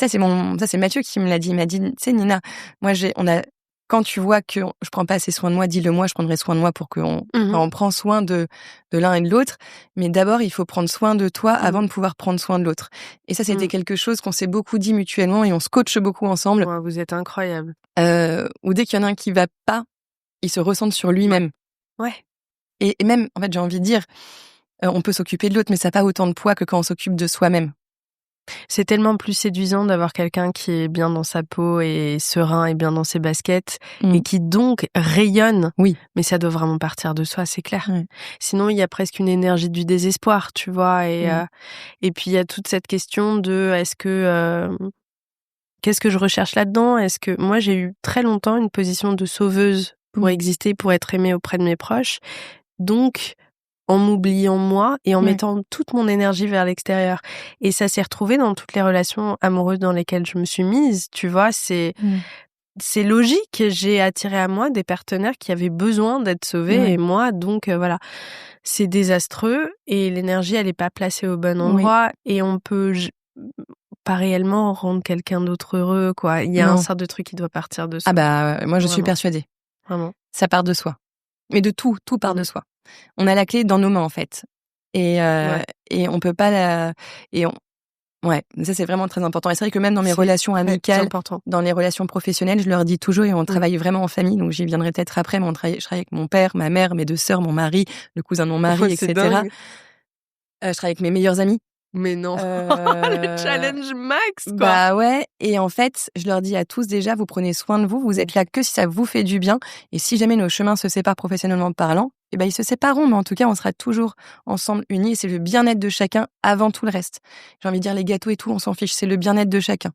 ça c'est Mathieu qui me l'a dit. Il m'a dit, tu sais, Nina, quand tu vois que je prends pas assez soin de moi, dis-le moi, je prendrai soin de moi pour qu'on on prend soin de l'un et de l'autre. Mais d'abord, il faut prendre soin de toi avant de pouvoir prendre soin de l'autre. Et ça, c'était quelque chose qu'on s'est beaucoup dit mutuellement et on se coache beaucoup ensemble. Ouais, vous êtes incroyables. Où dès qu'il y en a un qui va pas, il se ressente sur lui-même. Ouais. Et même, en fait, j'ai envie de dire, on peut s'occuper de l'autre, mais ça n'a pas autant de poids que quand on s'occupe de soi-même. C'est tellement plus séduisant d'avoir quelqu'un qui est bien dans sa peau et serein et bien dans ses baskets et qui donc rayonne. Oui. Mais ça doit vraiment partir de soi, c'est clair. Sinon, il y a presque une énergie du désespoir, tu vois. Et puis, il y a toute cette question de qu'est-ce que je recherche là-dedans? Est-ce que moi, j'ai eu très longtemps une position de sauveuse pour exister, pour être aimée auprès de mes proches. Donc, en m'oubliant moi et en mettant toute mon énergie vers l'extérieur. Et ça s'est retrouvé dans toutes les relations amoureuses dans lesquelles je me suis mise, tu vois, c'est logique. J'ai attiré à moi des partenaires qui avaient besoin d'être sauvés et moi, donc voilà. C'est désastreux et l'énergie, elle est pas placée au bon endroit et on peut pas réellement rendre quelqu'un d'autre heureux, quoi. Il y a un sorte de truc qui doit partir de soi. Ah bah, moi, je suis persuadée. Vraiment. Ça part de soi. Mais de tout part de soi. On a la clé dans nos mains, en fait. Et on peut pas ça c'est vraiment très important. Et c'est vrai que même dans mes relations amicales, dans les relations professionnelles, je leur dis toujours, et on travaille vraiment en famille, donc j'y viendrai peut-être après, mais je travaille avec mon père, ma mère, mes 2 sœurs, mon mari, le cousin de mon mari, etc. Je travaille avec mes meilleurs amis. Mais non, le challenge max, quoi. Bah ouais, et en fait, je leur dis à tous déjà, vous prenez soin de vous, vous êtes là que si ça vous fait du bien, et si jamais nos chemins se séparent professionnellement parlant, eh ben ils se sépareront, mais en tout cas, on sera toujours ensemble unis, et c'est le bien-être de chacun avant tout le reste. J'ai envie de dire les gâteaux et tout, on s'en fiche, c'est le bien-être de chacun.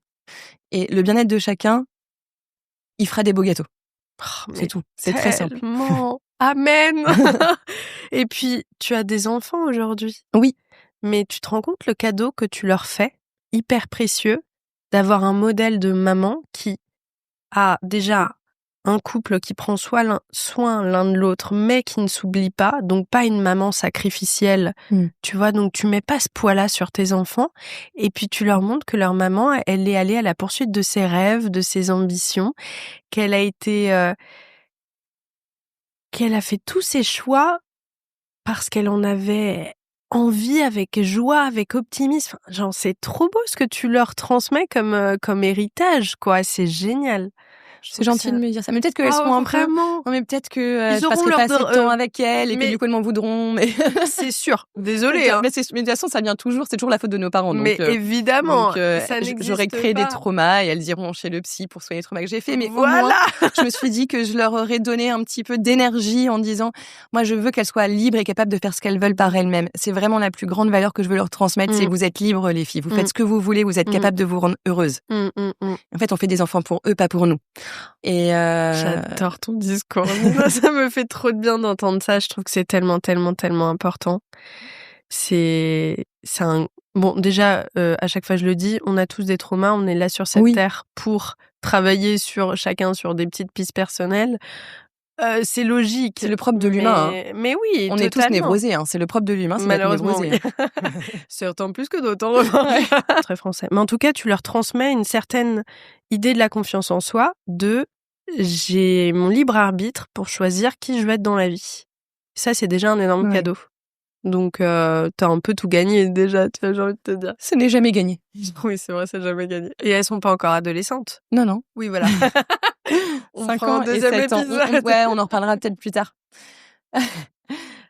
Et le bien-être de chacun, il fera des beaux gâteaux. C'est tout, c'est très simple. Amen. Et puis, tu as des enfants aujourd'hui. Oui. Mais tu te rends compte le cadeau que tu leur fais, hyper précieux, d'avoir un modèle de maman qui a déjà un couple qui prend soin l'un de l'autre, mais qui ne s'oublie pas, donc pas une maman sacrificielle, tu vois, donc tu mets pas ce poids-là sur tes enfants, et puis tu leur montres que leur maman, elle est allée à la poursuite de ses rêves, de ses ambitions, qu'elle a fait tous ses choix parce qu'elle en avait envie, avec joie, avec optimisme. Genre, c'est trop beau ce que tu leur transmets comme héritage, quoi. C'est génial. C'est gentil de me dire ça. Mais peut-être qu'elles seront un peu... Non, mais peut-être que je passerai pas assez de temps avec elles et que du coup, elles m'en voudront. Mais... c'est sûr. Désolée. Mais de toute façon, ça vient toujours. C'est toujours la faute de nos parents. Donc, mais évidemment, ça j'aurais créé des traumas et elles iront chez le psy pour soigner les traumas que j'ai fait. Mais voilà. Au moins, je me suis dit que je leur aurais donné un petit peu d'énergie en disant, moi, je veux qu'elles soient libres et capables de faire ce qu'elles veulent par elles-mêmes. C'est vraiment la plus grande valeur que je veux leur transmettre. C'est vous êtes libres, les filles. Vous faites ce que vous voulez. Vous êtes capables de vous rendre heureuses. En fait, on fait des enfants pour eux, pas pour nous. Et j'adore ton discours. Ça me fait trop de bien d'entendre ça. Je trouve que c'est tellement, tellement, tellement important. Bon, déjà, à chaque fois je le dis, on a tous des traumas. On est là sur cette terre pour travailler chacun sur des petites pistes personnelles. C'est logique. C'est le propre de l'humain. Mais oui, on est tous névrosés. C'est le propre de l'humain, c'est malheureusement. Névrosé. Certains plus que d'autres, en revanche. Très français. Mais en tout cas, tu leur transmets une certaine idée de la confiance en soi, j'ai mon libre arbitre pour choisir qui je veux être dans la vie. Ça, c'est déjà un énorme cadeau. Donc, t'as un peu tout gagné déjà, tu vois, j'ai envie de te dire. Ce n'est jamais gagné. Oui, c'est vrai, c'est jamais gagné. Et elles sont pas encore adolescentes. Non. Oui, voilà. 5 ans et 7 ans. On en reparlera peut-être plus tard.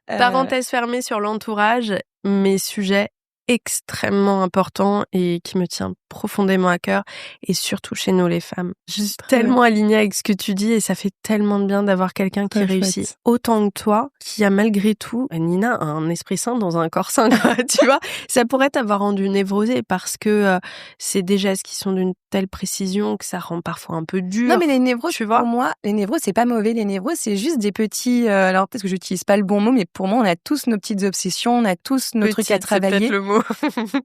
Parenthèse fermée sur l'entourage, mes sujets extrêmement important et qui me tient profondément à cœur, et surtout chez nous les femmes. Je suis tellement alignée avec ce que tu dis et ça fait tellement de bien d'avoir quelqu'un qui réussit autant que toi, qui a malgré tout, Nina, un esprit sain dans un corps sain, quoi, tu vois. Ça pourrait t'avoir rendu névrosée parce que c'est des gestes qui sont d'une telle précision que ça rend parfois un peu dur. Non, mais les névroses, tu vois, pour moi, les névroses, c'est pas mauvais. Les névroses, c'est juste des petits... alors peut-être que j'utilise pas le bon mot, mais pour moi, on a tous nos petites obsessions, on a tous nos trucs à travailler. C'est peut-être le mot.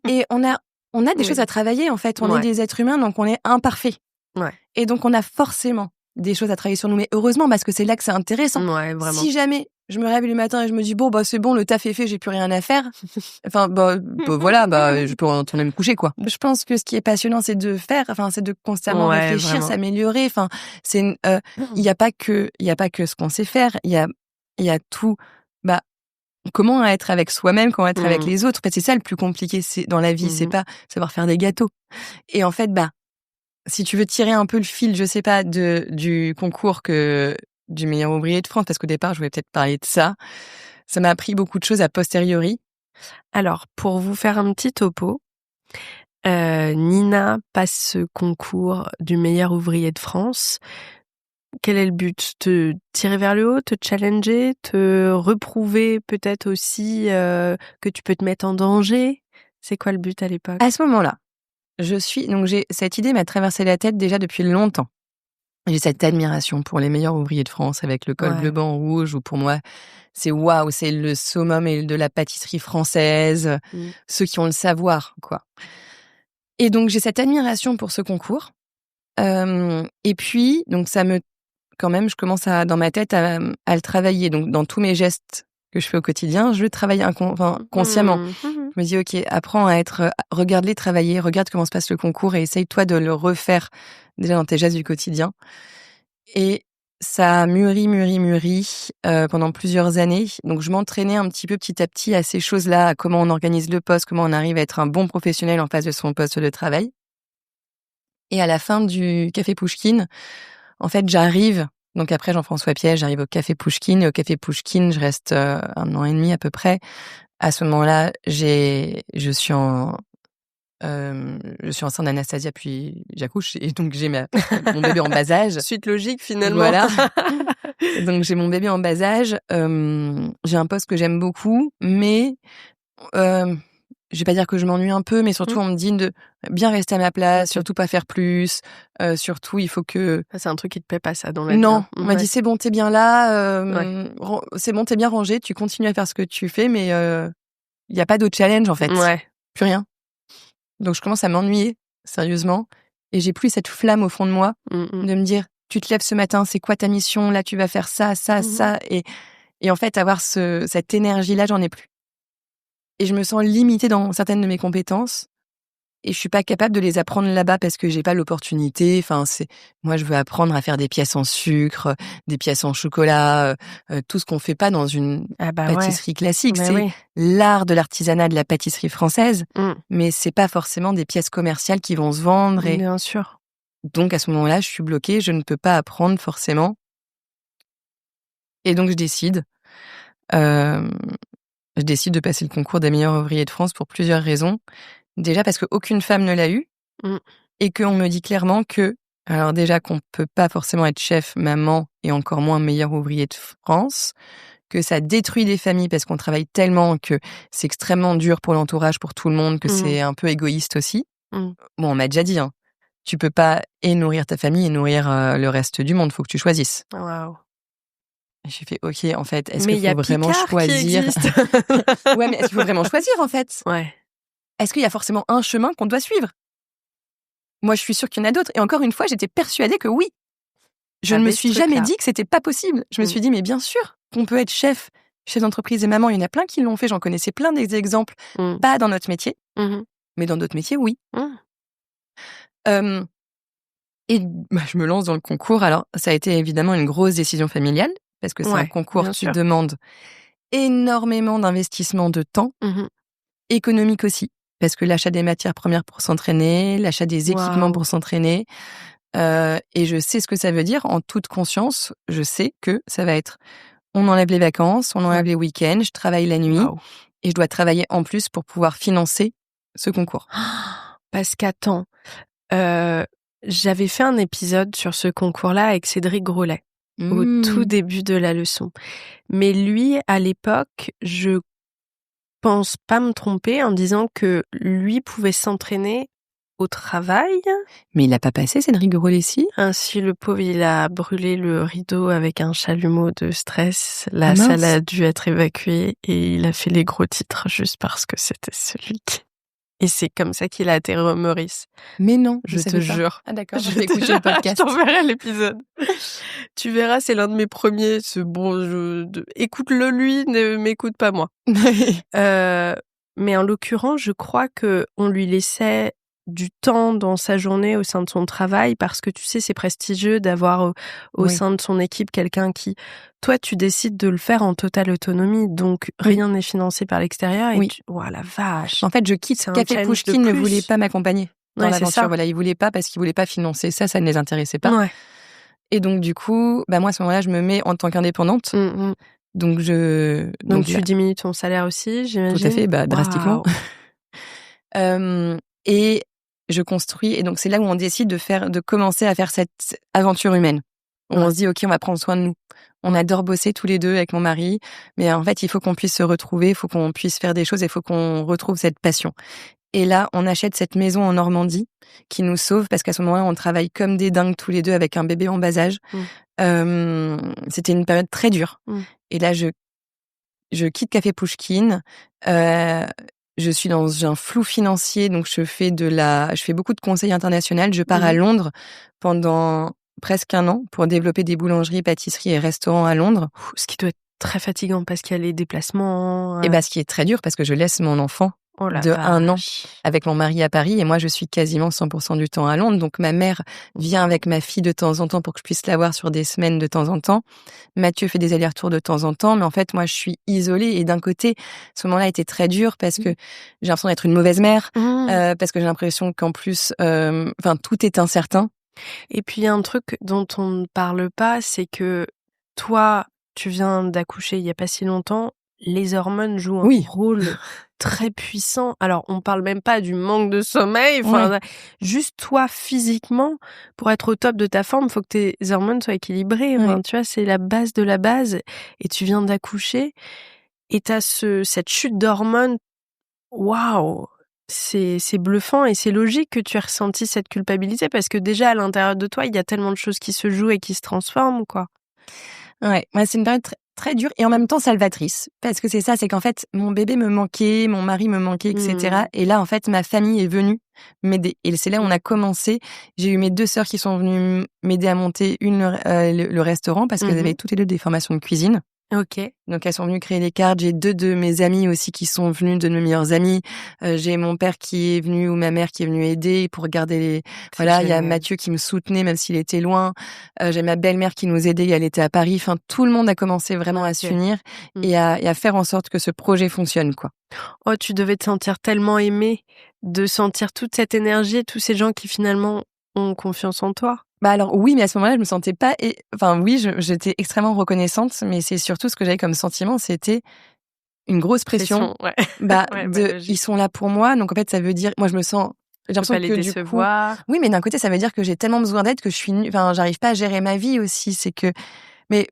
Et on a des choses à travailler, en fait. On est des êtres humains, donc on est imparfaits. Et donc, on a forcément des choses à travailler sur nous. Mais heureusement, parce que c'est là que c'est intéressant. Ouais, vraiment. Si jamais je me réveille le matin et je me dis bon c'est bon, le taf est fait, j'ai plus rien à faire. Enfin voilà, je peux retourner me coucher quoi. Je pense que ce qui est passionnant c'est de faire, c'est de constamment réfléchir, vraiment. s'améliorer. C'est il y a pas que ce qu'on sait faire, il y a tout comment être avec soi-même, comment être avec les autres. En fait, c'est ça le plus compliqué, c'est dans la vie, c'est pas savoir faire des gâteaux. Et en fait, si tu veux tirer un peu le fil, je sais pas, du concours du meilleur ouvrier de France, parce qu'au départ, je voulais peut-être parler de ça. Ça m'a appris beaucoup de choses a posteriori. Alors, pour vous faire un petit topo, Nina passe ce concours du meilleur ouvrier de France. Quel est le but? Te tirer vers le haut, te challenger, te reprouver peut-être aussi que tu peux te mettre en danger? C'est quoi le but à l'époque? À ce moment-là, cette idée m'a traversé la tête déjà depuis longtemps. J'ai cette admiration pour les meilleurs ouvriers de France avec le col bleu, blanc, rouge, où pour moi, c'est waouh, c'est le summum de la pâtisserie française, ceux qui ont le savoir, quoi. Et donc, j'ai cette admiration pour ce concours. Et puis, donc, je commence dans ma tête à le travailler. Donc, dans tous mes gestes que je fais au quotidien, je le travaille consciemment. Je me dis, OK, apprends à regarde-les travailler, regarde comment se passe le concours et essaye, toi, de le refaire déjà dans tes gestes du quotidien. Et ça mûrit pendant plusieurs années. Donc, je m'entraînais un petit peu petit à petit à ces choses-là, à comment on organise le poste, comment on arrive à être un bon professionnel en face de son poste de travail. Et à la fin du Café Pouchkine, en fait, j'arrive. Donc après Jean-François Piège, j'arrive au Café Pouchkine. Et au Café Pouchkine, je reste 1 an et demi à peu près. À ce moment-là, je suis enceinte d'Anastasia, puis j'accouche. Et donc, j'ai mon bébé en bas âge. Suite logique, finalement. Voilà. Donc, j'ai mon bébé en bas âge. J'ai un poste que j'aime beaucoup, mais je vais pas dire que je m'ennuie un peu, mais surtout, on me dit de bien rester à ma place, surtout pas faire plus. Surtout, il faut que... C'est un truc qui te plaît pas, ça, dans la vie. Non, on m'a dit, c'est bon, t'es bien là, c'est bon, t'es bien rangé, tu continues à faire ce que tu fais, mais il y a pas d'autre challenge, en fait. Ouais. Plus rien. Donc, je commence à m'ennuyer, sérieusement. Et j'ai plus cette flamme au fond de moi de me dire, tu te lèves ce matin, c'est quoi ta mission? Là, tu vas faire ça, ça, ça. Et en fait, avoir cette énergie-là, j'en ai plus. Et je me sens limitée dans certaines de mes compétences. Et je suis pas capable de les apprendre là-bas parce que j'ai pas l'opportunité. Moi, je veux apprendre à faire des pièces en sucre, des pièces en chocolat, tout ce qu'on fait pas dans une pâtisserie classique. C'est l'art de l'artisanat de la pâtisserie française, mais c'est pas forcément des pièces commerciales qui vont se vendre. Bien sûr. Donc, à ce moment-là, je suis bloquée, je ne peux pas apprendre forcément. Et donc, je décide de passer le concours des meilleurs ouvriers de France pour plusieurs raisons. Déjà parce qu'aucune femme ne l'a eu et qu'on me dit clairement alors déjà qu'on peut pas forcément être chef, maman et encore moins meilleur ouvrier de France, que ça détruit des familles parce qu'on travaille tellement que c'est extrêmement dur pour l'entourage, pour tout le monde, que c'est un peu égoïste aussi. Bon, on m'a déjà dit, tu peux pas nourrir ta famille et nourrir le reste du monde, faut que tu choisisses. Waouh. J'ai fait OK, en fait, est-ce qu'il faut vraiment choisir? Ouais, mais est-ce qu'il faut vraiment choisir, en fait? Ouais. Est-ce qu'il y a forcément un chemin qu'on doit suivre? Moi, je suis sûre qu'il y en a d'autres. Et encore une fois, j'étais persuadée que oui. Je ne me suis jamais dit que c'était pas possible. Je me suis dit, mais bien sûr qu'on peut être chef d'entreprise et maman. Il y en a plein qui l'ont fait. J'en connaissais plein d'exemples. Pas dans notre métier, mais dans d'autres métiers, oui. Et je me lance dans le concours. Alors, ça a été évidemment une grosse décision familiale parce que c'est un concours qui demande énormément d'investissement de temps, économique aussi. Parce que l'achat des matières premières pour s'entraîner, l'achat des équipements pour s'entraîner. Et je sais ce que ça veut dire. En toute conscience, je sais que ça va être... On enlève les vacances, on enlève les week-ends, je travaille la nuit. Et je dois travailler en plus pour pouvoir financer ce concours. Parce qu'attends, j'avais fait un épisode sur ce concours-là avec Cédric Grolet, au tout début de la leçon. Mais lui, à l'époque, je pense pas me tromper en disant que lui pouvait s'entraîner au travail. Mais il n'a pas passé, Cédric Grolet-ci? Ainsi, le pauvre, il a brûlé le rideau avec un chalumeau de stress. La salle a dû être évacuée et il a fait les gros titres juste parce que c'était celui qui... Et c'est comme ça qu'il a atterri au Meurice. Mais non, je te jure. Ah d'accord, je vais écouter le podcast. Je t'enverrai l'épisode. Tu verras, c'est l'un de mes premiers. Écoute-le lui, ne m'écoute pas moi. Mais en l'occurrence, je crois que on lui laissait du temps dans sa journée au sein de son travail parce que tu sais, c'est prestigieux d'avoir au sein de son équipe quelqu'un qui, toi, tu décides de le faire en totale autonomie, donc rien n'est financé par l'extérieur et la vache. En fait, je quitte Café Pouchkine ne voulait pas m'accompagner dans l'aventure. Voilà, ils voulaient pas parce qu'ils voulaient pas financer ça ne les intéressait pas. Ouais. Et donc du coup, moi à ce moment-là, je me mets en tant qu'indépendante. Donc tu diminues ton salaire aussi, j'imagine. Tout à fait, drastiquement. Et je construis, et donc c'est là où on décide de commencer à faire cette aventure humaine. On se dit, ok, on va prendre soin de nous. On adore bosser tous les deux avec mon mari, mais en fait, il faut qu'on puisse se retrouver, il faut qu'on puisse faire des choses, il faut qu'on retrouve cette passion. Et là, on achète cette maison en Normandie qui nous sauve parce qu'à ce moment-là, on travaille comme des dingues tous les deux avec un bébé en bas âge. C'était une période très dure. Et là, je quitte Café Pouchkine. Je suis dans un flou financier, donc je fais beaucoup de conseils internationaux. Je pars à Londres pendant presque 1 an pour développer des boulangeries, pâtisseries et restaurants à Londres. Ce qui doit être très fatigant parce qu'il y a les déplacements. Et ce qui est très dur parce que je laisse mon enfant de 1 an avec mon mari à Paris et moi je suis quasiment 100% du temps à Londres. Donc ma mère vient avec ma fille de temps en temps pour que je puisse la voir sur des semaines de temps en temps. Mathieu fait des allers-retours de temps en temps, mais en fait moi je suis isolée et d'un côté ce moment-là était très dur parce que j'ai l'impression d'être une mauvaise mère, parce que j'ai l'impression qu'en plus tout est incertain. Et puis il y a un truc dont on ne parle pas, c'est que toi tu viens d'accoucher il y a pas si longtemps. Les hormones jouent un rôle très puissant. Alors, on parle même pas du manque de sommeil. Juste toi, physiquement, pour être au top de ta forme, faut que tes hormones soient équilibrées. Tu vois, c'est la base de la base. Et tu viens d'accoucher et t'as cette chute d'hormones. Waouh! C'est bluffant et c'est logique que tu aies ressenti cette culpabilité parce que déjà, à l'intérieur de toi, il y a tellement de choses qui se jouent et qui se transforment, quoi. Ouais, c'est une période très dure et en même temps salvatrice. Parce que c'est ça, c'est qu'en fait, mon bébé me manquait, mon mari me manquait, etc. Et là, en fait, ma famille est venue m'aider. Et c'est là où on a commencé. J'ai eu mes 2 sœurs qui sont venues m'aider à monter le restaurant parce qu'elles avaient toutes les 2 des formations de cuisine. Ok. Donc elles sont venues créer les cartes. J'ai 2 de mes amis aussi qui sont venus, 2 de mes meilleurs amis. J'ai mon père qui est venu ou ma mère qui est venue aider pour regarder les. Voilà, il y a Mathieu qui me soutenait même s'il était loin. J'ai ma belle-mère qui nous aidait, elle était à Paris. Enfin, tout le monde a commencé vraiment à s'unir et à faire en sorte que ce projet fonctionne, quoi. Oh, tu devais te sentir tellement aimée de sentir toute cette énergie, tous ces gens qui finalement ont confiance en toi. Alors oui, mais à ce moment-là, je me sentais pas. J'étais extrêmement reconnaissante, mais c'est surtout ce que j'avais comme sentiment, c'était une grosse pression. Ils sont là pour moi, donc en fait, ça veut dire, moi, je me sens. J'ai l'impression que du coup, oui, mais d'un côté, ça veut dire que j'ai tellement besoin d'aide que je suis. J'arrive pas à gérer ma vie aussi. C'est que, mais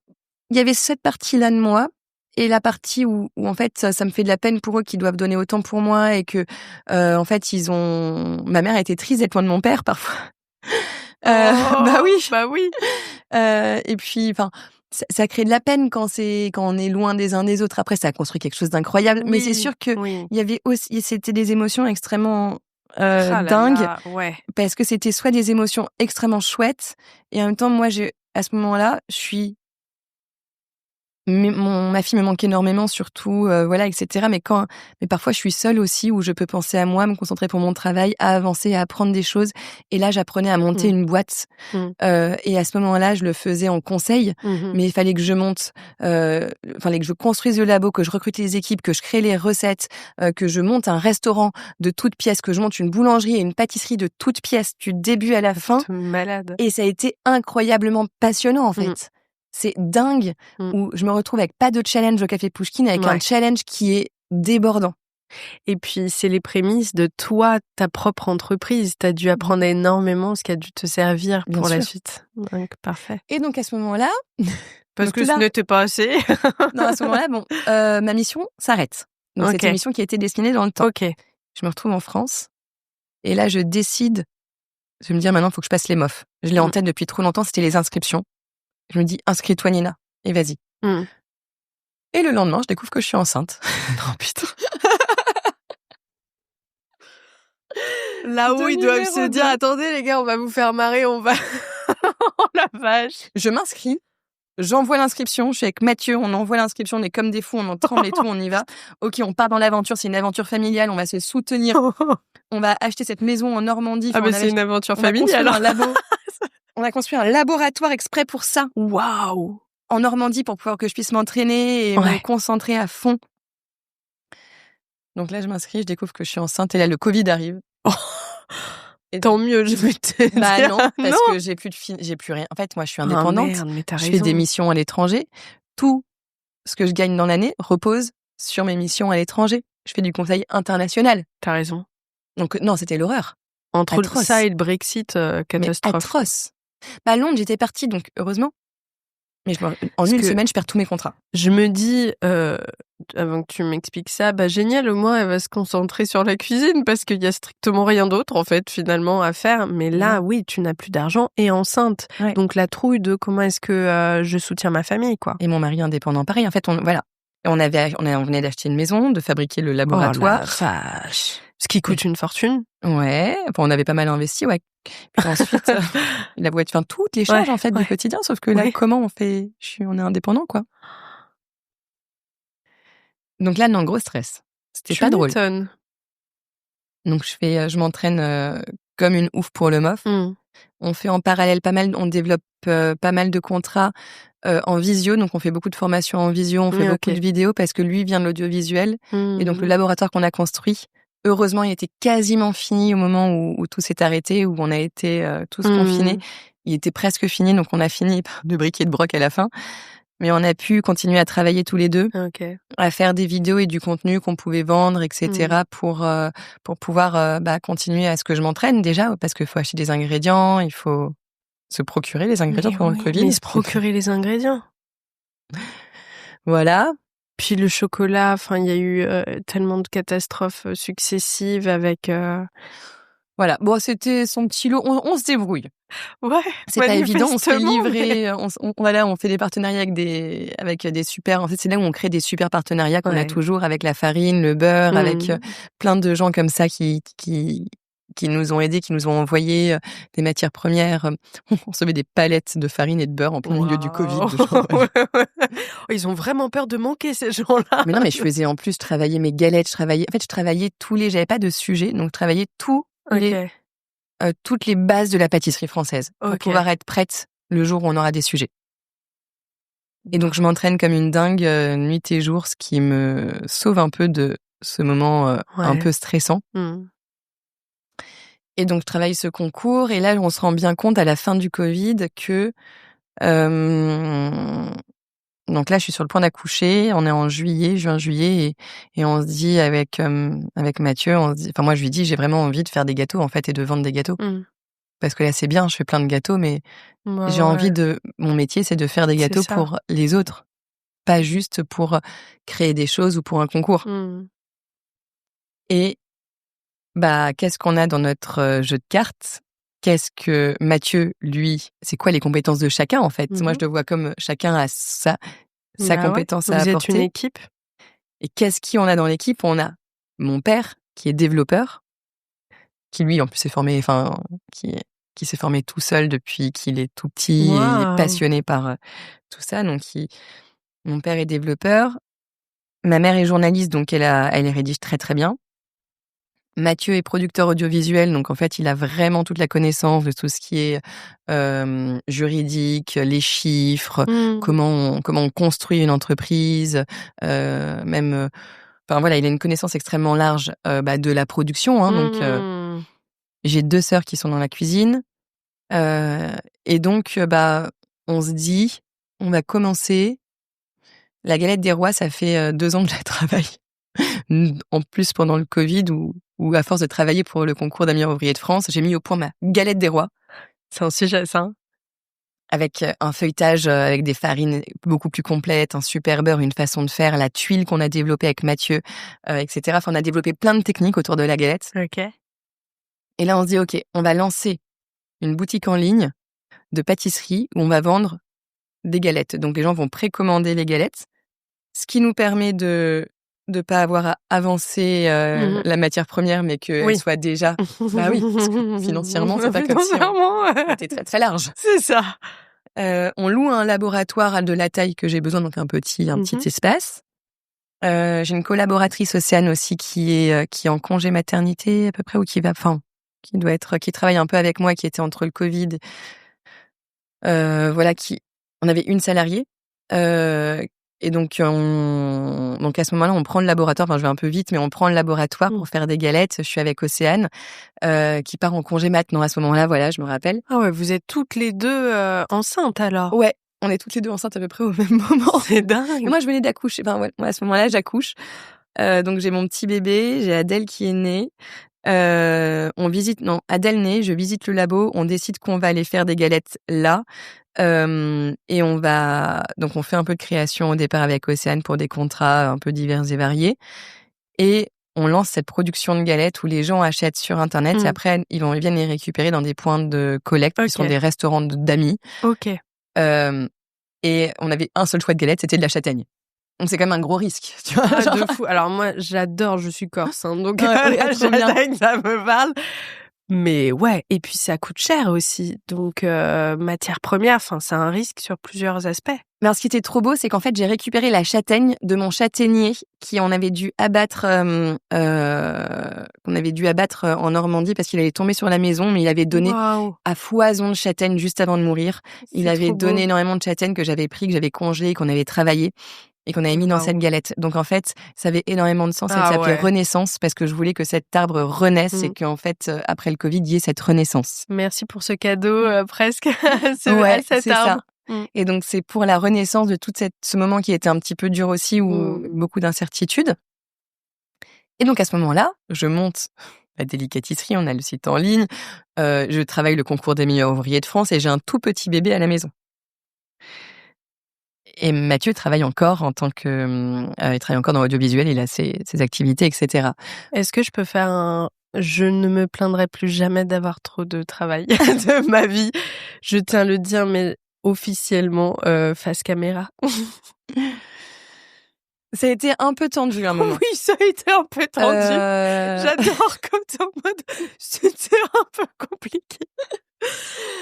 il y avait cette partie-là de moi. Et la partie où en fait ça me fait de la peine pour eux qui doivent donner autant pour moi et que en fait ma mère a été triste d'être loin de mon père parfois. Oui. Et puis, ça crée de la peine quand on est loin des uns des autres. Après, ça a construit quelque chose d'incroyable. Mais c'est sûr que il y avait aussi, c'était des émotions extrêmement dingues. Parce que c'était soit des émotions extrêmement chouettes et en même temps, moi, à ce moment-là, ma fille me manque énormément, surtout, etc. Mais parfois, je suis seule aussi, où je peux penser à moi, me concentrer pour mon travail, à avancer, à apprendre des choses. Et là, j'apprenais à monter une boîte. Et à ce moment-là, je le faisais en conseil, mais il fallait que je monte, fallait que je construise le labo, que je recrute les équipes, que je crée les recettes, que je monte un restaurant de toutes pièces, que je monte une boulangerie et une pâtisserie de toutes pièces, du début à la fin. Malade. Et ça a été incroyablement passionnant, en fait. C'est dingue où je me retrouve avec pas de challenge au Café Pouchkine, avec un challenge qui est débordant. Et puis, c'est les prémices de toi, ta propre entreprise. T'as dû apprendre énormément, ce qui a dû te servir pour la suite. Donc, parfait. Et donc, à ce moment-là... Parce que ce n'était pas assez. Non, à ce moment-là, ma mission s'arrête. Donc, c'était une mission qui a été destinée dans le temps. Je me retrouve en France. Et là, je décide de me dire, maintenant, il faut que je passe les MOF. Je l'ai en tête depuis trop longtemps, c'était les inscriptions. Je me dis, inscris-toi, Nina, et vas-y. Et le lendemain, je découvre que je suis enceinte. Oh putain. Là où ils doivent se dire, attendez les gars, on va vous faire marrer, on va... Oh la vache. Je m'inscris. J'envoie l'inscription, je suis avec Mathieu, on envoie l'inscription, on est comme des fous, on en tremble et tout, on y va. Ok, on part dans l'aventure, c'est une aventure familiale, on va se soutenir. On va acheter cette maison en Normandie. Ah, c'est une aventure familiale. On a construit un laboratoire exprès pour ça. Waouh! En Normandie pour pouvoir que je puisse m'entraîner et me concentrer à fond. Donc là, je m'inscris, je découvre que je suis enceinte et là, le Covid arrive. Et tant mieux, je vais te dire. Non, parce que j'ai plus rien. En fait, moi, je suis indépendante. Merde, mais je fais des missions à l'étranger. Tout ce que je gagne dans l'année repose sur mes missions à l'étranger. Je fais du conseil international. T'as raison. Donc non, c'était l'horreur. Entre ça et le Brexit, catastrophe. Mais atroce. À Londres, j'étais partie, donc heureusement. Mais en une semaine, je perds tous mes contrats. Je me dis, avant que tu m'expliques ça, génial, au moins elle va se concentrer sur la cuisine parce qu'il y a strictement rien d'autre en fait finalement à faire. Mais là, oui, tu n'as plus d'argent et enceinte. Ouais. Donc la trouille de comment est-ce que je soutiens ma famille, quoi. Et mon mari indépendant, pareil. En fait, on venait d'acheter une maison, de fabriquer le laboratoire. Oh la vache. Ce qui coûte une fortune. Ouais. On avait pas mal investi, ouais. Puis ensuite, la voiture, toutes les charges en fait du quotidien. Sauf que là, comment on fait on est indépendant, quoi. Donc là, non, gros stress. C'était pas drôle. Donc je m'entraîne comme une ouf pour le MOF. On fait en parallèle on développe pas mal de contrats en visio. Donc on fait beaucoup de formations en visio, on fait beaucoup de vidéos parce que lui vient de l'audiovisuel. Et donc le laboratoire qu'on a construit, heureusement, il était quasiment fini au moment où tout s'est arrêté, où on a été tous confinés. Il était presque fini, donc on a fini de briquer de broc à la fin. Mais on a pu continuer à travailler tous les deux, à faire des vidéos et du contenu qu'on pouvait vendre, etc. pour pouvoir continuer à ce que je m'entraîne déjà, parce qu'il faut acheter des ingrédients, il faut se procurer les ingrédients pendant le Covid. Mais se procurer les ingrédients. Voilà. Puis le chocolat, il y a eu tellement de catastrophes successives avec... Voilà, bon, c'était son petit lot, on se débrouille. Ouais, c'est pas évident, on se fait livrer, on fait des partenariats avec des super, en fait c'est là où on crée des super partenariats qu'on a toujours avec la farine, le beurre, avec plein de gens comme ça qui nous ont aidés, qui nous ont envoyé des matières premières. On recevait des palettes de farine et de beurre en plein milieu du Covid. Ils ont vraiment peur de manquer, ces gens-là. Mais non, mais je faisais en plus travailler mes galettes, je travaillais j'avais pas de sujet, donc je travaillais toutes les bases de la pâtisserie française pour pouvoir être prête le jour où on aura des sujets. Et donc je m'entraîne comme une dingue nuit et jour, ce qui me sauve un peu de ce moment un peu stressant. Et donc je travaille ce concours et là on se rend bien compte à la fin du Covid que donc là je suis sur le point d'accoucher, on est en juin-juillet et on se dit avec Mathieu, moi je lui dis j'ai vraiment envie de faire des gâteaux en fait et de vendre des gâteaux. Parce que là c'est bien, je fais plein de gâteaux mais j'ai envie mon métier c'est de faire des gâteaux pour les autres, pas juste pour créer des choses ou pour un concours. Et qu'est-ce qu'on a dans notre jeu de cartes? Qu'est-ce que Mathieu, lui, c'est quoi les compétences de chacun en fait? Moi je le vois comme chacun a sa compétence à apporter. Vous êtes une équipe. Et qui on a dans l'équipe? On a mon père qui est développeur, qui lui en plus s'est formé, qui s'est formé tout seul depuis qu'il est tout petit, il est passionné par tout ça. Donc mon père est développeur, ma mère est journaliste donc elle rédige très très bien. Mathieu est producteur audiovisuel, donc en fait, il a vraiment toute la connaissance de tout ce qui est juridique, les chiffres, comment on construit une entreprise, même. Il a une connaissance extrêmement large de la production. Donc, j'ai 2 sœurs qui sont dans la cuisine, et donc on se dit, on va commencer. La galette des rois, ça fait 2 ans que je la travaille. En plus, pendant le Covid, où à force de travailler pour le concours d'Avenir ouvrier de France, j'ai mis au point ma galette des rois. C'est un sujet, ça. Avec un feuilletage avec des farines beaucoup plus complètes, un super beurre, une façon de faire, la tuile qu'on a développée avec Mathieu, etc. On a développé plein de techniques autour de la galette. Et là, on se dit, on va lancer une boutique en ligne de pâtisserie où on va vendre des galettes. Donc, les gens vont précommander les galettes, ce qui nous permet de pas avoir à avancer la matière première, mais qu'elle soit déjà... Parce que financièrement, c'est pas comme si on était très, très large. C'est ça. On loue un laboratoire de la taille que j'ai besoin, donc un petit espace. J'ai une collaboratrice, Océane, aussi, qui est en congé maternité à peu près, ou qui travaille un peu avec moi, qui était entre le Covid. On avait une salariée. Et donc à ce moment-là, on prend le laboratoire. Enfin, je vais un peu vite, mais on prend le laboratoire pour faire des galettes. Je suis avec Océane, qui part en congé maintenant à ce moment-là. Voilà, je me rappelle. Ah ouais, vous êtes toutes les deux enceintes alors. Ouais, on est toutes les deux enceintes à peu près au même moment. C'est dingue. Et moi, je venais d'accoucher. Enfin, ouais, moi, à ce moment-là, j'accouche. Donc j'ai mon petit bébé, j'ai Adèle qui est née. Adèle née, je visite le labo, on décide qu'on va aller faire des galettes là. Et on fait un peu de création au départ avec Océane pour des contrats un peu divers et variés. Et on lance cette production de galettes où les gens achètent sur Internet et après, ils viennent les récupérer dans des points de collecte qui sont des restaurants d'amis. Ok. Et on avait un seul choix de galettes, c'était de la châtaigne. Donc c'est quand même un gros risque, tu vois. De fou. Alors moi, j'adore, je suis corse, hein, donc la châtaigne, ça me parle. Mais ouais, et puis ça coûte cher aussi. Donc matière première, enfin c'est un risque sur plusieurs aspects. Mais alors, ce qui était trop beau, c'est qu'en fait, j'ai récupéré la châtaigne de mon châtaignier qu'on avait dû abattre en Normandie parce qu'il allait tomber sur la maison, mais il avait donné à foison de châtaignes juste avant de mourir. Il avait donné énormément de châtaignes que j'avais pris, que j'avais congelées, qu'on avait travaillées et qu'on avait mis dans cette galette. Donc en fait, ça avait énormément de sens. Elle s'appelait Renaissance parce que je voulais que cet arbre renaisse et qu'en fait, après le Covid, il y ait cette renaissance. Merci pour ce cadeau presque. C'est arbre. Ça. Et donc, c'est pour la renaissance de ce moment qui était un petit peu dur aussi, où beaucoup d'incertitudes. Et donc, à ce moment-là, je monte la délicatisserie, on a le site en ligne, je travaille le concours des meilleurs ouvriers de France et j'ai un tout petit bébé à la maison. Et Mathieu travaille encore il travaille encore dans l'audiovisuel, il a ses activités, etc. Est-ce que je peux faire je ne me plaindrai plus jamais d'avoir trop de travail de ma vie. Je tiens à le dire, mais officiellement face caméra. Ça a été un peu tendu à un moment. Oui, ça a été un peu tendu. J'adore comme t'es en mode c'était un peu compliqué.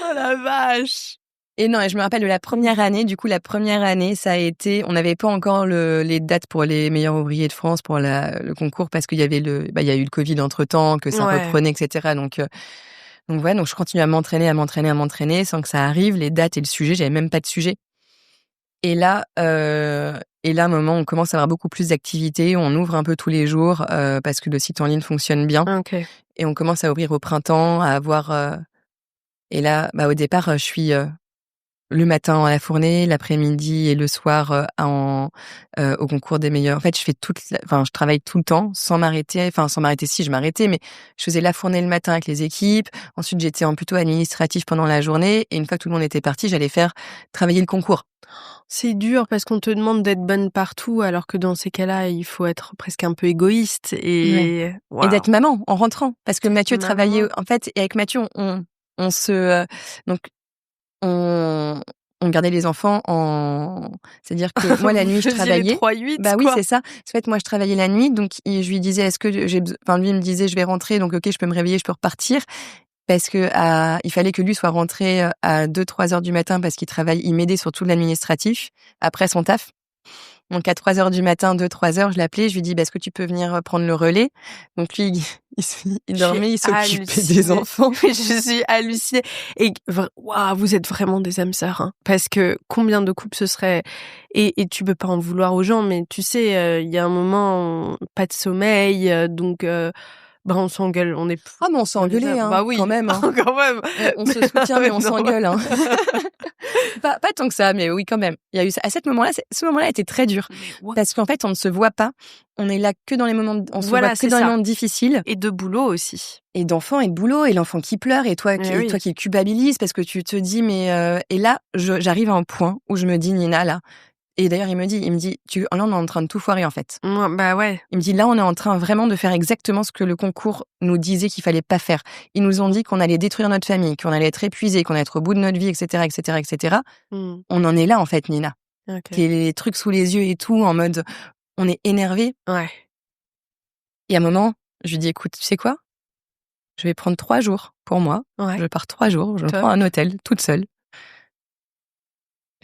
Oh la vache. Et non, et je me rappelle de la première année. Du coup, la première année, ça a été, on n'avait pas encore les dates pour les meilleurs ouvriers de France pour le concours parce qu'il y avait il y a eu le Covid entre temps, que ça reprenait, etc. Donc je continue à m'entraîner sans que ça arrive. Les dates et le sujet, j'avais même pas de sujet. Et là, à un moment, on commence à avoir beaucoup plus d'activités. On ouvre un peu tous les jours parce que le site en ligne fonctionne bien. Okay. Et on commence à ouvrir au printemps, à avoir. Et là, au départ, je suis le matin à la fournée, l'après-midi et le soir au concours des meilleurs. En fait, je travaille tout le temps sans m'arrêter. Enfin, sans m'arrêter, si je m'arrêtais, mais je faisais la fournée le matin avec les équipes. Ensuite, j'étais en plutôt administratif pendant la journée. Et une fois que tout le monde était parti, j'allais faire travailler le concours. C'est dur parce qu'on te demande d'être bonne partout, alors que dans ces cas-là, il faut être presque un peu égoïste et d'être maman en rentrant. Parce que Mathieu travaillait, en fait, et avec Mathieu, on gardait les enfants c'est-à-dire que moi, la nuit, je travaillais. 3-8, oui, c'est ça. En fait, moi, je travaillais la nuit, donc je lui disais, est-ce que lui, il me disait, je vais rentrer, donc ok, je peux me réveiller, je peux repartir. Parce que il fallait que lui soit rentré à 2-3 heures du matin parce qu'il m'aidait sur tout l'administratif après son taf. Donc à 3 heures du matin, 2-3 heures, je l'appelais, je lui dis est-ce que tu peux venir prendre le relais? Donc lui, il dormait, il s'occupait des enfants. Je suis hallucinée. Et vous êtes vraiment des âmes sœurs, hein. Parce que combien de couples ce serait, et tu peux pas en vouloir aux gens, mais tu sais, il y a un moment, pas de sommeil, donc on s'engueule, on est. Ah, mais on s'est engueulé, hein. Oui. Quand même. Hein. Quand même. On se soutient, mais on s'engueule, hein. pas tant que ça, mais oui, quand même. Il y a eu ça. À ce moment-là était très dur. Parce qu'en fait, on ne se voit pas. On est là que dans les moments, on se voit que dans les moments difficiles. Et de boulot aussi. Et d'enfants et de boulot, et l'enfant qui pleure, et toi qui culpabilise parce que tu te dis, mais, et là, j'arrive à un point où je me dis, Nina, là. Et d'ailleurs, il me dit, là, on est en train de tout foirer, en fait. Ouais. Il me dit, là, on est en train vraiment de faire exactement ce que le concours nous disait qu'il fallait pas faire. Ils nous ont dit qu'on allait détruire notre famille, qu'on allait être épuisé, qu'on allait être au bout de notre vie, etc., etc., etc. On en est là, en fait, Nina. Okay. Les trucs sous les yeux et tout, en mode, on est énervé. Ouais. Et à un moment, je lui dis, écoute, tu sais quoi? Je vais prendre 3 jours pour moi. Ouais. Je pars 3 jours, je prends un hôtel, toute seule.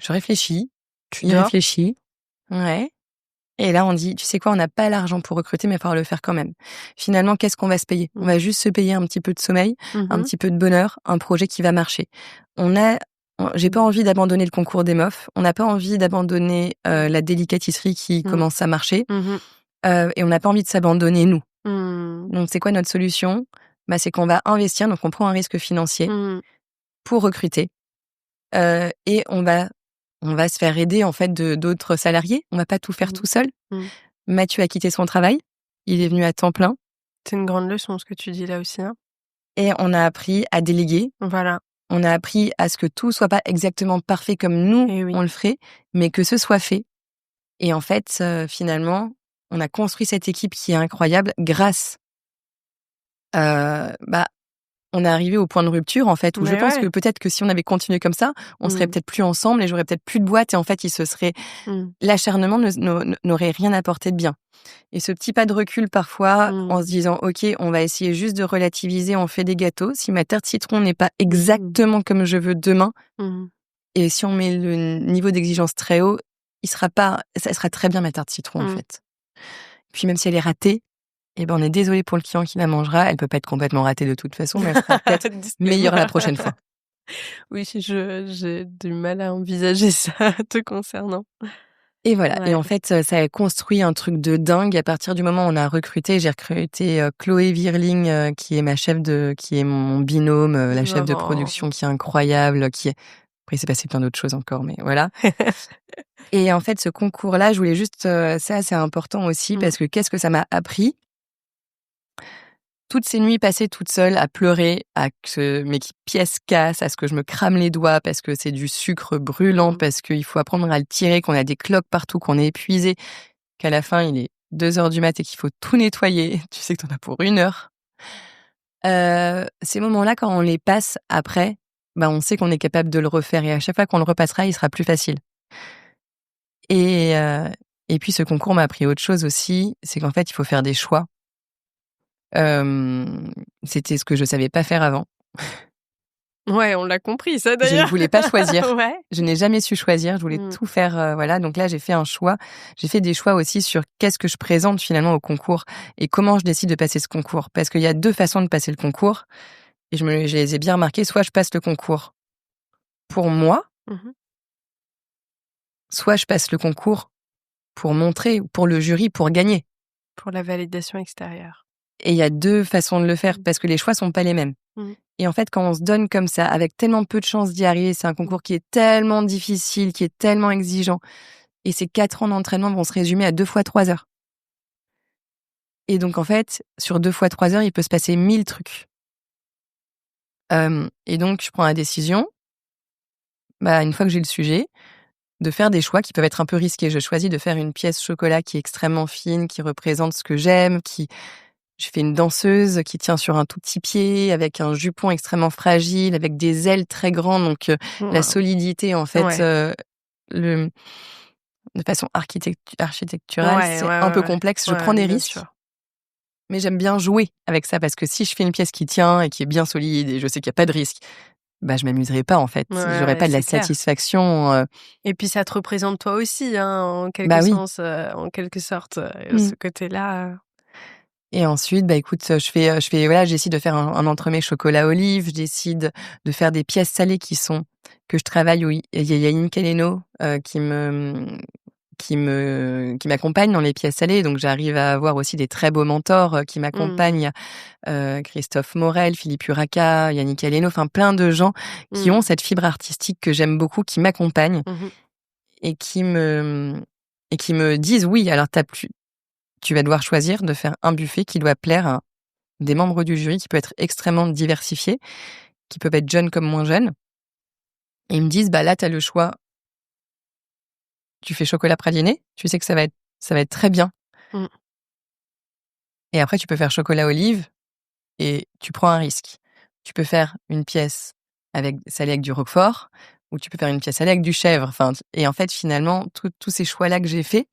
Je réfléchis. Tu Il dors? réfléchit. Ouais. Et là, on dit, tu sais quoi, on n'a pas l'argent pour recruter, mais il va falloir le faire quand même. Finalement, qu'est-ce qu'on va se payer? On va juste se payer un petit peu de sommeil, un petit peu de bonheur, un projet qui va marcher. J'ai pas envie d'abandonner le concours des meufs. On n'a pas envie d'abandonner la délicatisserie qui commence à marcher. Et on n'a pas envie de s'abandonner, nous. Donc, c'est quoi notre solution? C'est qu'on va investir, donc on prend un risque financier pour recruter. Et on va se faire aider en fait d'autres salariés. On va pas tout faire tout seul. Mathieu a quitté son travail. Il est venu à temps plein. C'est une grande leçon ce que tu dis là aussi. Hein. Et on a appris à déléguer. Voilà. On a appris à ce que tout soit pas exactement parfait comme nous on le ferait, mais que ce soit fait. Et en fait, finalement, on a construit cette équipe qui est incroyable grâce. On est arrivé au point de rupture, en fait, où je pense que peut-être que si on avait continué comme ça, on serait peut-être plus ensemble et j'aurais peut-être plus de boîte et en fait, l'acharnement n'aurait rien apporté de bien. Et ce petit pas de recul, parfois, en se disant, OK, on va essayer juste de relativiser, on fait des gâteaux. Si ma tarte citron n'est pas exactement comme je veux demain, et si on met le niveau d'exigence très haut, ça sera très bien ma tarte citron, en fait. Puis même si elle est ratée, on est désolé pour le client qui la mangera. Elle peut pas être complètement ratée de toute façon, mais elle sera peut-être meilleure la prochaine fois. Oui, j'ai du mal à envisager ça te concernant. Et voilà. Ouais. Et en fait, ça a construit un truc de dingue. À partir du moment où on a recruté, j'ai recruté Chloé Virling, qui est qui est mon binôme, la chef de production qui est incroyable, Après, il s'est passé plein d'autres choses encore, mais voilà. Et en fait, ce concours-là, je voulais juste, ça, c'est important aussi, parce que qu'est-ce que ça m'a appris? Toutes ces nuits passées toute seule à pleurer, à que mes pièces cassent, à ce que je me crame les doigts parce que c'est du sucre brûlant, parce qu'il faut apprendre à le tirer, qu'on a des cloques partout, qu'on est épuisé, qu'à la fin, il est 2h du mat et qu'il faut tout nettoyer. Tu sais que t'en as pour 1 heure. Ces moments-là, quand on les passe après, on sait qu'on est capable de le refaire et à chaque fois qu'on le repassera, il sera plus facile. Et puis, ce concours m'a appris autre chose aussi, c'est qu'en fait, il faut faire des choix. C'était ce que je savais pas faire avant. Ouais, on l'a compris, ça d'ailleurs. Je ne voulais pas choisir. Ouais. Je n'ai jamais su choisir. Je voulais tout faire. Voilà. Donc là, j'ai fait un choix. J'ai fait des choix aussi sur qu'est-ce que je présente finalement au concours et comment je décide de passer ce concours. Parce qu'il y a 2 façons de passer le concours. Et je les ai bien remarquées. Soit je passe le concours pour moi, soit je passe le concours pour montrer, pour le jury, pour gagner. Pour la validation extérieure. Et il y a 2 façons de le faire parce que les choix sont pas les mêmes. Et en fait, quand on se donne comme ça, avec tellement peu de chances d'y arriver, c'est un concours qui est tellement difficile, qui est tellement exigeant. Et ces 4 ans d'entraînement vont se résumer à 2 fois 3 heures. Et donc, en fait, sur 2 fois 3 heures, il peut se passer 1000 trucs. Et donc, je prends la décision, une fois que j'ai le sujet, de faire des choix qui peuvent être un peu risqués. Je choisis de faire une pièce chocolat qui est extrêmement fine, qui représente ce que j'aime, Je fais une danseuse qui tient sur un tout petit pied, avec un jupon extrêmement fragile, avec des ailes très grandes, donc la solidité, en fait, de façon architecturale, c'est un peu complexe. Je prends des risques, mais j'aime bien jouer avec ça, parce que si je fais une pièce qui tient et qui est bien solide, et je sais qu'il n'y a pas de risque, je m'amuserai pas, en fait. J'aurais pas de la satisfaction. Et puis ça te représente toi aussi, hein, en quelque sens, en quelque sorte, ce côté-là. Et ensuite, écoute, j'essaie de faire un entremets chocolat olive, je décide de faire des pièces salées que je travaille, oui. Il y a Yannick Caleno, qui m'accompagne dans les pièces salées, donc j'arrive à avoir aussi des très beaux mentors qui m'accompagnent. Christophe Morel, Philippe Uraka, Yannick Caleno, enfin plein de gens qui ont cette fibre artistique que j'aime beaucoup, qui m'accompagnent et qui me disent oui, alors tu vas devoir choisir de faire un buffet qui doit plaire à des membres du jury, qui peut être extrêmement diversifié, qui peuvent être jeunes comme moins jeunes. Et ils me disent, là, t'as le choix. Tu fais chocolat praliné, tu sais que ça va être très bien. Et après, tu peux faire chocolat olive et tu prends un risque. Tu peux faire une pièce salée avec du roquefort, ou tu peux faire une pièce salée avec du chèvre. Enfin, et en fait, finalement, tous ces choix-là que j'ai faits,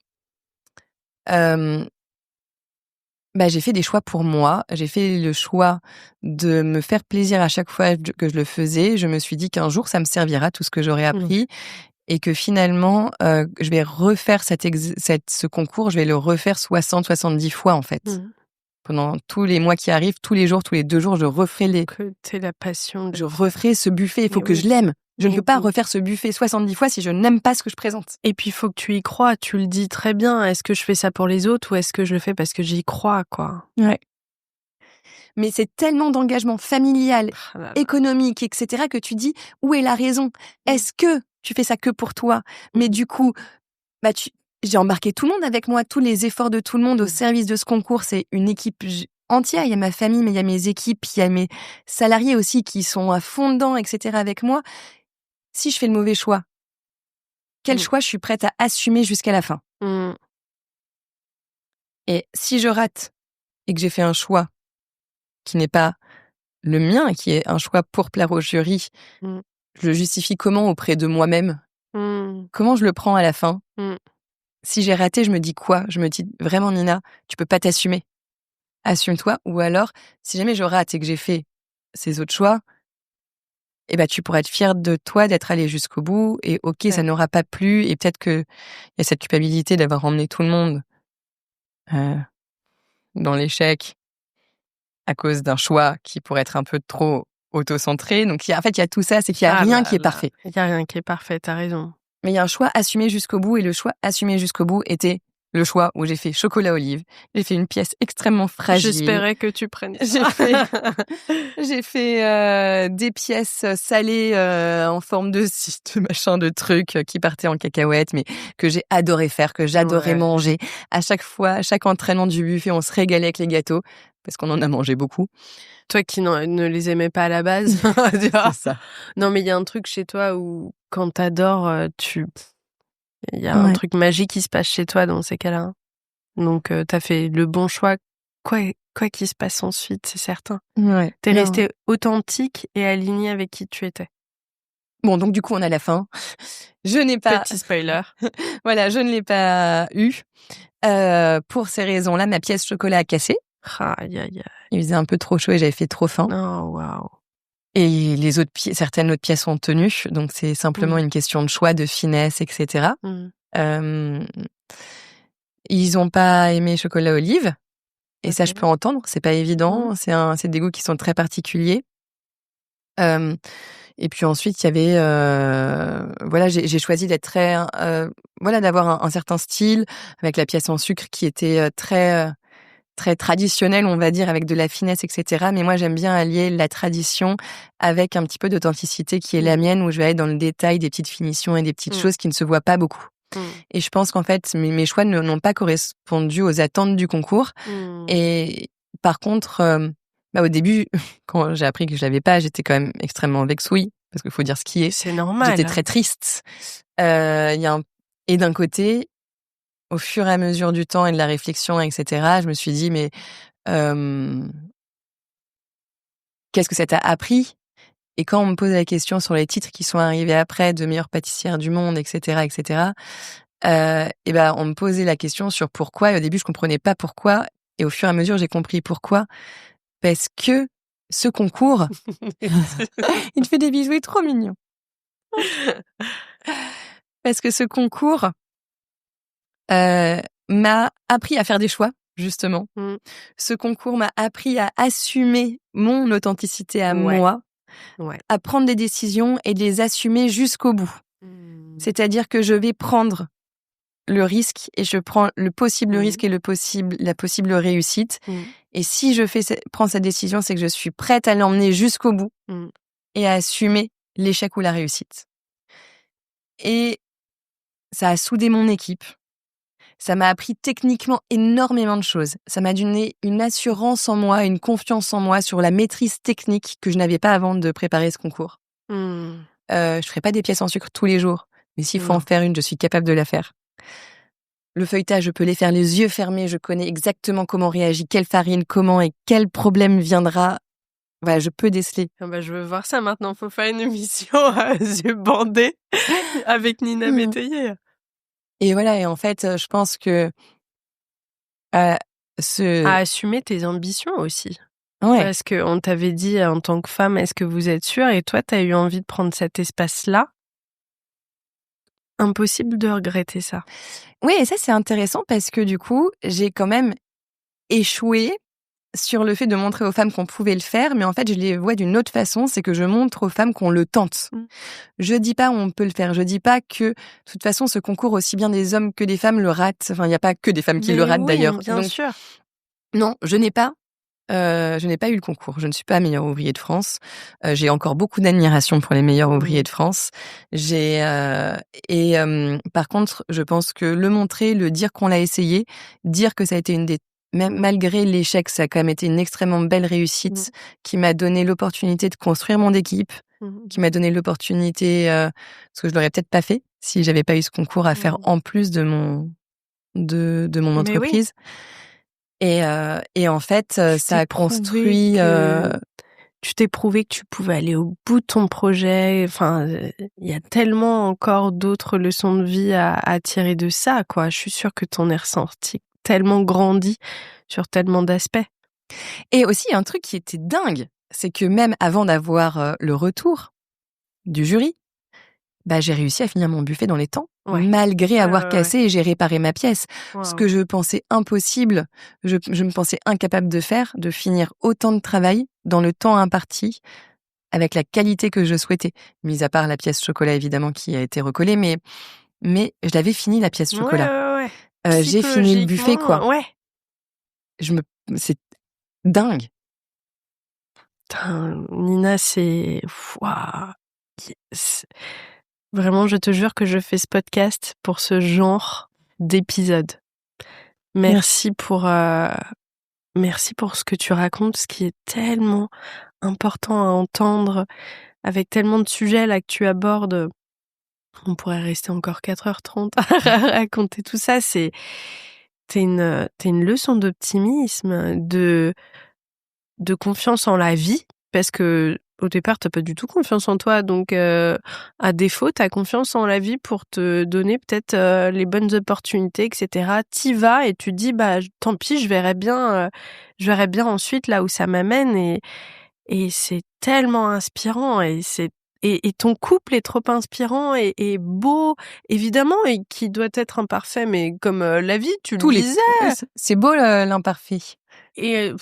j'ai fait des choix pour moi. J'ai fait le choix de me faire plaisir à chaque fois que je le faisais. Je me suis dit qu'un jour, ça me servira, tout ce que j'aurais appris. et que finalement, je vais refaire ce concours, je vais le refaire 60-70 fois, en fait. Pendant tous les mois qui arrivent, tous les jours, tous les 2 jours, je referai Que t'aies la passion. je referai ce buffet. Il faut Mais que oui. je l'aime. Je ne Mais peux pas oui. refaire ce buffet 70 fois si je n'aime pas ce que je présente. Et puis, il faut que tu y crois. Tu le dis très bien. Est-ce que je fais ça pour les autres ou est-ce que je le fais parce que j'y crois, quoi? Ouais. Mais c'est tellement d'engagement familial, Ah là là. économique, etc., que tu dis, où est la raison? Est-ce que tu fais ça que pour toi? Mais du coup, j'ai embarqué tout le monde avec moi, tous les efforts de tout le monde au service de ce concours. C'est une équipe entière. Il y a ma famille, mais il y a mes équipes, il y a mes salariés aussi qui sont à fond dedans, etc., avec moi. Si je fais le mauvais choix, quel choix je suis prête à assumer jusqu'à la fin? Et si je rate et que j'ai fait un choix qui n'est pas le mien et qui est un choix pour plaire au jury, je le justifie comment auprès de moi-même? Comment je le prends à la fin? Si j'ai raté, je me dis quoi? Je me dis vraiment, Nina, tu peux pas t'assumer. Assume-toi. Ou alors, si jamais je rate et que j'ai fait ces autres choix, eh ben, tu pourras être fière de toi d'être allée jusqu'au bout. Et ok, ça n'aura pas plu. Et peut-être que il y a cette culpabilité d'avoir emmené tout le monde dans l'échec à cause d'un choix qui pourrait être un peu trop auto-centré. Donc, en fait, il y a tout ça. C'est qu'il n'y a rien qui est parfait. Il n'y a rien qui est parfait, t'as raison. Mais il y a un choix assumé jusqu'au bout. Et le choix assumé jusqu'au bout était le choix où j'ai fait chocolat olive. J'ai fait une pièce extrêmement fragile. J'espérais que tu prennes ça. J'ai fait des pièces salées en forme de machin, de trucs qui partaient en cacahuètes, mais que j'ai adoré faire, que j'adorais manger. À chaque fois, à chaque entraînement du buffet, on se régalait avec les gâteaux, parce qu'on en a mangé beaucoup. Toi qui ne les aimais pas à la base. C'est ça. Non, mais il y a un truc chez toi où, quand t'adores, il y a un truc magique qui se passe chez toi dans ces cas-là. Donc, t'as fait le bon choix. Quoi qu'il se passe ensuite, c'est certain. Ouais. T'es resté authentique et aligné avec qui tu étais. Bon, donc du coup, on a la fin. Je n'ai pas... Petit spoiler. Voilà, je ne l'ai pas eu. Pour ces raisons-là, ma pièce chocolat a cassé. Aïe, aïe, aïe. Il faisait un peu trop chaud et j'avais fait trop faim. Oh, waouh. Et certaines autres pièces ont tenu, donc c'est simplement une question de choix, de finesse, etc. Ils ont pas aimé chocolat olive, et ça je peux entendre, c'est pas évident, c'est des goûts qui sont très particuliers. Et puis ensuite il y avait, j'ai choisi d'être très, d'avoir un certain style avec la pièce en sucre qui était très traditionnelle, on va dire, avec de la finesse, etc. Mais moi, j'aime bien allier la tradition avec un petit peu d'authenticité qui est la mienne, où je vais aller dans le détail des petites finitions et des petites choses qui ne se voient pas beaucoup. Et je pense qu'en fait, mes choix n'ont pas correspondu aux attentes du concours. Et par contre, au début, quand j'ai appris que je l'avais pas, j'étais quand même extrêmement vexouille, parce qu'il faut dire ce qui est. C'est normal. J'étais très triste. Et d'un côté, au fur et à mesure du temps et de la réflexion, etc., je me suis dit, mais qu'est-ce que ça t'a appris? Et quand on me pose la question sur les titres qui sont arrivés après, de meilleure pâtissière du monde, etc., on me posait la question sur pourquoi. Et au début, je comprenais pas pourquoi. Et au fur et à mesure, j'ai compris pourquoi. Parce que ce concours, il te fait des bisous, il est trop mignon. Parce que ce concours m'a appris à faire des choix, justement. Ce concours m'a appris à assumer mon authenticité à moi, à prendre des décisions et de les assumer jusqu'au bout. C'est-à-dire que je vais prendre le risque et je prends le possible risque et la possible réussite. Et si je prends cette décision, c'est que je suis prête à l'emmener jusqu'au bout et à assumer l'échec ou la réussite. Et ça a soudé mon équipe. Ça m'a appris techniquement énormément de choses. Ça m'a donné une assurance en moi, une confiance en moi sur la maîtrise technique que je n'avais pas avant de préparer ce concours. Je ferai pas des pièces en sucre tous les jours, mais s'il faut en faire une, je suis capable de la faire. Le feuilletage, je peux les faire les yeux fermés, je connais exactement comment réagit quelle farine, comment et quel problème viendra. Voilà, je peux déceler. Je veux voir ça maintenant. Faut faire une émission à yeux bandés avec Nina Métayer. Et voilà, et en fait, je pense que à assumer tes ambitions aussi. Ouais. Parce qu'on t'avait dit en tant que femme, est-ce que vous êtes sûre? Et toi, t'as eu envie de prendre cet espace-là impossible de regretter ça. Oui, et ça, c'est intéressant parce que du coup, j'ai quand même échoué sur le fait de montrer aux femmes qu'on pouvait le faire, mais en fait, je les vois d'une autre façon, c'est que je montre aux femmes qu'on le tente. Je dis pas on peut le faire, je dis pas que, de toute façon, ce concours, aussi bien des hommes que des femmes le ratent. Enfin, il n'y a pas que des femmes qui le ratent, d'ailleurs. Bien sûr. Non, je n'ai pas eu le concours. Je ne suis pas meilleur ouvrier de France. J'ai encore beaucoup d'admiration pour les meilleurs ouvriers de France. Par contre, je pense que le montrer, le dire qu'on l'a essayé, dire que ça a été même malgré l'échec, ça a quand même été une extrêmement belle réussite qui m'a donné l'opportunité de construire mon équipe, qui m'a donné l'opportunité, parce que je l'aurais peut-être pas fait si j'avais pas eu ce concours à faire en plus de mon entreprise. Et en fait, ça a construit. Tu t'es prouvé que tu pouvais aller au bout de ton projet. Enfin, il y a tellement encore d'autres leçons de vie à tirer de ça, quoi. Je suis sûre que t'en es ressorti tellement grandi sur tellement d'aspects. Et aussi, un truc qui était dingue, c'est que même avant d'avoir le retour du jury, j'ai réussi à finir mon buffet dans les temps, malgré avoir cassé et j'ai réparé ma pièce. Ce que je pensais impossible, je me pensais incapable de faire, de finir autant de travail dans le temps imparti, avec la qualité que je souhaitais. Mis à part la pièce chocolat, évidemment, qui a été recollée, mais je l'avais fini, la pièce chocolat. J'ai fini le buffet, quoi. C'est dingue. Putain, Nina, vraiment, je te jure que je fais ce podcast pour ce genre d'épisode. Merci pour ce que tu racontes, ce qui est tellement important à entendre, avec tellement de sujets là que tu abordes. On pourrait rester encore 4h30 à raconter tout ça. T'es une leçon d'optimisme, de confiance en la vie, parce que au départ, t'as pas du tout confiance en toi, donc à défaut, t'as confiance en la vie pour te donner peut-être les bonnes opportunités, etc. T'y vas et tu te dis, tant pis, je verrai bien ensuite là où ça m'amène, et c'est tellement inspirant, et ton couple est trop inspirant et beau, évidemment, et qui doit être imparfait, mais comme la vie, tu le disais. C'est beau l'imparfait. Et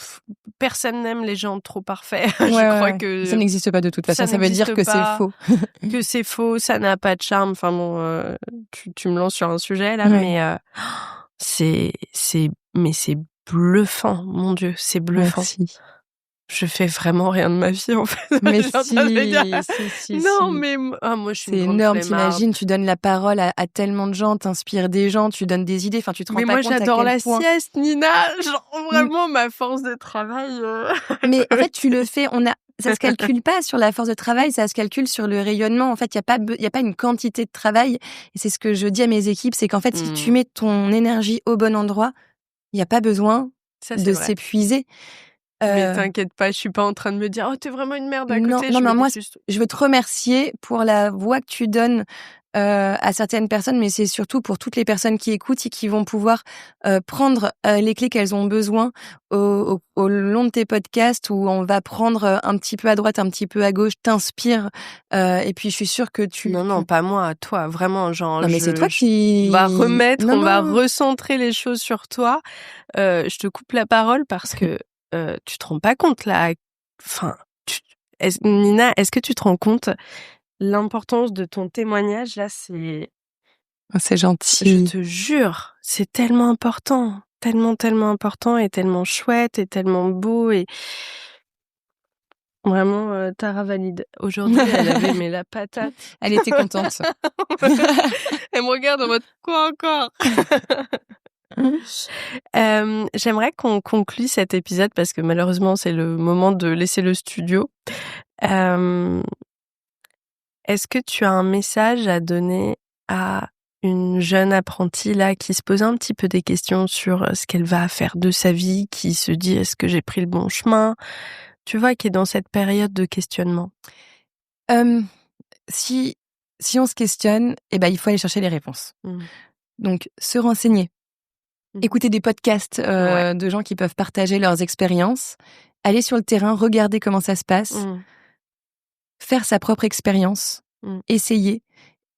personne n'aime les gens trop parfaits. Je crois que ça n'existe pas de toute façon. Ça veut dire que c'est faux. Que c'est faux, ça n'a pas de charme. Enfin bon, tu me lances sur un sujet là, mais c'est bluffant, mon Dieu, c'est bluffant. Merci. Je fais vraiment rien de ma vie, en fait. Mais si. Non, mais moi, je suis une grande énorme, flemmarde. t'imagines, tu donnes la parole à tellement de gens, t'inspires des gens, tu donnes des idées, enfin, tu te rends pas compte à quel point... Mais moi, j'adore la sieste, Nina. Genre, vraiment, ma force de travail... Mais en fait, tu le fais, ça se calcule pas sur la force de travail, ça se calcule sur le rayonnement. En fait, il y a pas une quantité de travail. Et c'est ce que je dis à mes équipes, c'est qu'en fait, si tu mets ton énergie au bon endroit, il y a pas besoin de s'épuiser. Mais t'inquiète pas, je suis pas en train de me dire « Oh, t'es vraiment une merde à côté ». Non, moi, je veux te remercier pour la voix que tu donnes à certaines personnes, mais c'est surtout pour toutes les personnes qui écoutent et qui vont pouvoir prendre les clés qu'elles ont besoin au long de tes podcasts, où on va prendre un petit peu à droite, un petit peu à gauche, t'inspire, et puis je suis sûre que tu... Non, pas moi, toi, vraiment, genre... Non, mais c'est toi qui... On va va recentrer les choses sur toi. Je te coupe la parole parce que tu te rends pas compte, là. Enfin, Nina, est-ce que tu te rends compte l'importance de ton témoignage, là, c'est gentil. Je te jure, c'est tellement important. Tellement important et tellement chouette et tellement beau et... Vraiment, Tara valide. Aujourd'hui, elle avait mais la patate. Elle était contente. Elle me regarde en mode « Quoi encore ?» J'aimerais qu'on conclue cet épisode parce que malheureusement, c'est le moment de laisser le studio. Est-ce que tu as un message à donner à une jeune apprentie là qui se pose un petit peu des questions sur ce qu'elle va faire de sa vie, qui se dit est-ce que j'ai pris le bon chemin, tu vois, qui est dans cette période de questionnement? Si on se questionne, il faut aller chercher les réponses. Donc, se renseigner. Écouter des podcasts de gens qui peuvent partager leurs expériences, aller sur le terrain, regarder comment ça se passe, faire sa propre expérience, essayer.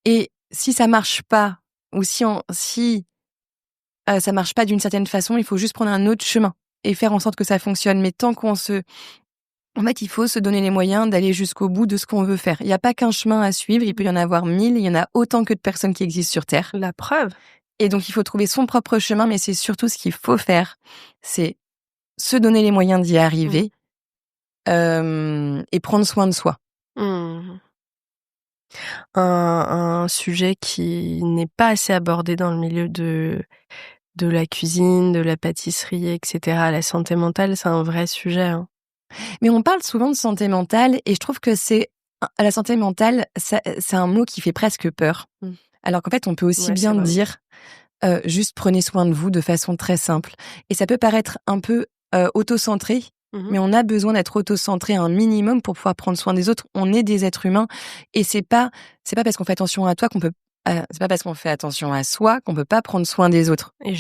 Et si ça marche pas, ou si ça marche pas d'une certaine façon, il faut juste prendre un autre chemin et faire en sorte que ça fonctionne. Mais tant en fait, il faut se donner les moyens d'aller jusqu'au bout de ce qu'on veut faire. Il n'y a pas qu'un chemin à suivre, il peut y en avoir 1000, il y en a autant que de personnes qui existent sur Terre. La preuve. Et donc, il faut trouver son propre chemin, mais c'est surtout ce qu'il faut faire, c'est se donner les moyens d'y arriver et prendre soin de soi. Un sujet qui n'est pas assez abordé dans le milieu de la cuisine, de la pâtisserie, etc. La santé mentale, c'est un vrai sujet. Hein. Mais on parle souvent de santé mentale et je trouve que la santé mentale, c'est un mot qui fait presque peur. Alors qu'en fait, on peut aussi bien dire juste prenez soin de vous de façon très simple. Et ça peut paraître un peu auto-centré, mais on a besoin d'être auto-centré un minimum pour pouvoir prendre soin des autres. On est des êtres humains et c'est pas parce qu'on fait attention à toi qu'on peut c'est pas parce qu'on fait attention à soi qu'on peut pas prendre soin des autres. Et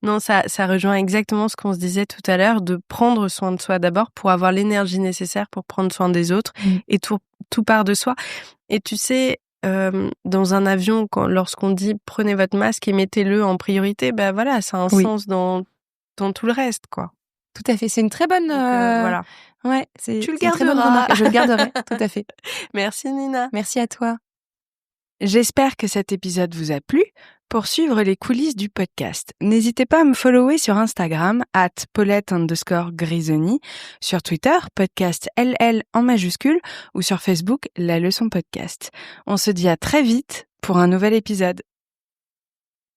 non, ça rejoint exactement ce qu'on se disait tout à l'heure, de prendre soin de soi d'abord pour avoir l'énergie nécessaire pour prendre soin des autres et tout part de soi. Et tu sais, dans un avion, lorsqu'on dit prenez votre masque et mettez-le en priorité, ben voilà, ça a un sens dans tout le reste, quoi. Tout à fait, c'est une très bonne. Voilà. Ouais, tu le garderas. Une très bonne remarque. Je le garderai, tout à fait. Merci Nina. Merci à toi. J'espère que cet épisode vous a plu. Pour suivre les coulisses du podcast, n'hésitez pas à me follower sur Instagram @Paulette_Grisoni, sur Twitter, podcast LL en majuscule, ou sur Facebook, La Leçon Podcast. On se dit à très vite pour un nouvel épisode.